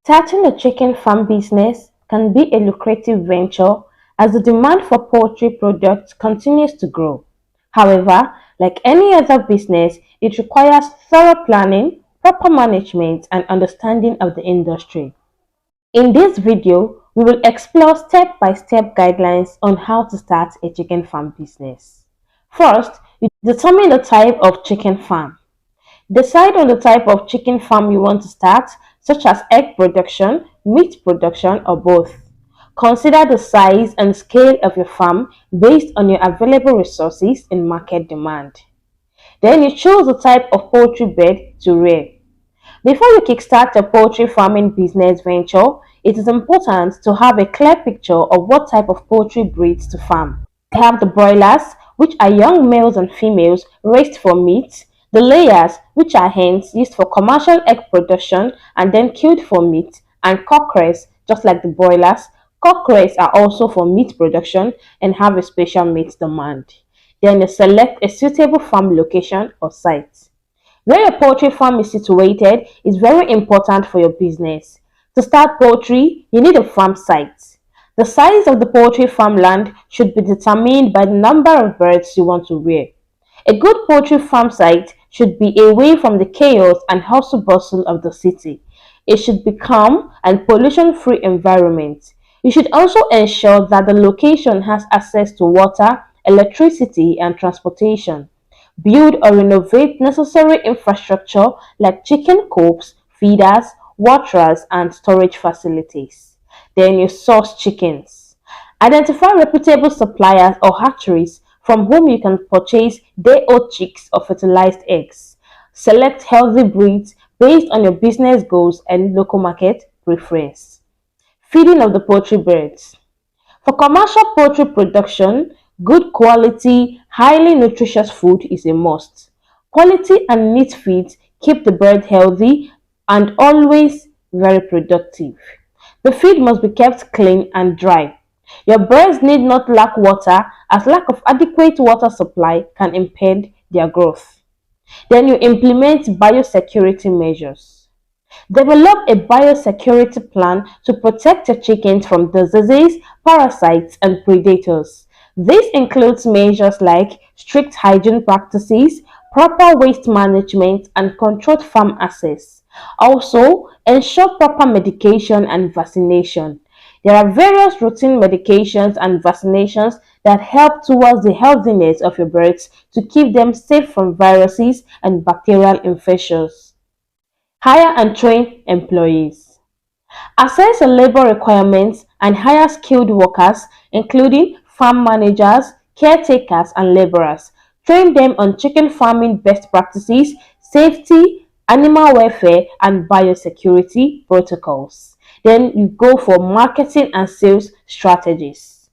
Starting a chicken farm business can be a lucrative venture as the demand for poultry products continues to grow. However, like any other business, it requires thorough planning, proper management, and understanding of the industry. In this video, we will explore step-by-step guidelines on how to start a chicken farm business. First, you determine the type of chicken farm. Decide on the type of chicken farm you want to start, such as egg production, meat production, or both. Consider the size and scale of your farm based on your available resources and market demand. Then you choose the type of poultry bed to rear. Before you kickstart a poultry farming business venture, it is important to have a clear picture of what type of poultry breeds to farm. We have the broilers, which are young males and females raised for meat, the layers, which are hens used for commercial egg production and then killed for meat, and cockerels, just like the broilers. Cockerels are also for meat production and have a special meat demand. Then you select a suitable farm location or site. Where your poultry farm is situated is very important for your business. To start poultry, you need a farm site. The size of the poultry farmland should be determined by the number of birds you want to rear. A good poultry farm site should be away from the chaos and hustle bustle of the city. It should be calm and pollution-free environment. You should also ensure that the location has access to water, electricity, and transportation. Build or renovate necessary infrastructure like chicken coops, feeders, waterers, and storage facilities. Then you source chickens. Identify reputable suppliers or hatcheries from whom you can purchase day-old chicks or fertilized eggs. Select healthy breeds based on your business goals and local market preference. Feeding of the poultry birds. For commercial poultry production, good quality, highly nutritious food is a must. Quality and neat feeds keep the bird healthy and always very productive. The feed must be kept clean and dry. Your birds need not lack water as lack of adequate water supply can impede their growth. Then you implement biosecurity measures. Develop a biosecurity plan to protect your chickens from diseases, parasites, and predators. This includes measures like strict hygiene practices, proper waste management, and controlled farm access. Also, ensure proper medication and vaccination. There are various routine medications and vaccinations that help towards the healthiness of your birds to keep them safe from viruses and bacterial infections. Hire and train employees. Assess the labor requirements and hire skilled workers, including farm managers, caretakers, and laborers. Train them on chicken farming best practices, safety, animal welfare, and biosecurity protocols. Then you go for marketing and sales strategies.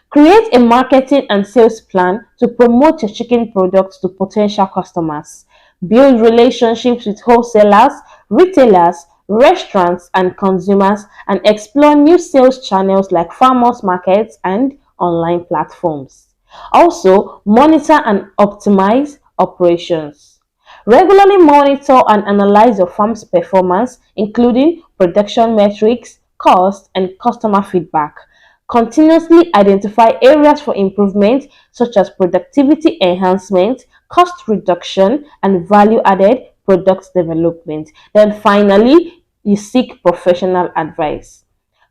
Create a marketing and sales plan to promote your chicken products to potential customers. Build relationships with wholesalers, retailers, restaurants, and consumers, and explore new sales channels like farmers markets and online platforms. Also, monitor and optimize operations. Regularly monitor and analyze your farm's performance, including production metrics, cost, and customer feedback. Continuously identify areas for improvement such as productivity enhancement, cost reduction, and value-added product development. Then finally, you seek professional advice.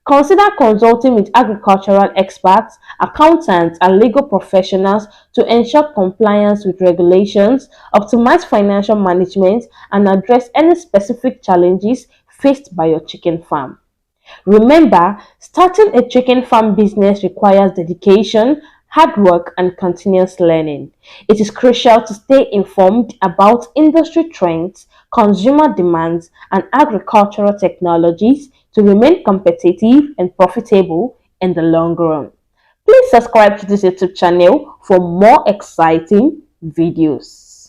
Consider consulting with agricultural experts, accountants, and legal professionals to ensure compliance with regulations, optimize financial management, and address any specific challenges faced by your chicken farm. Remember, starting a chicken farm business requires dedication, hard work, and continuous learning. It is crucial to stay informed about industry trends, consumer demands, and agricultural technologies to remain competitive and profitable in the long run. Please subscribe to this YouTube channel for more exciting videos.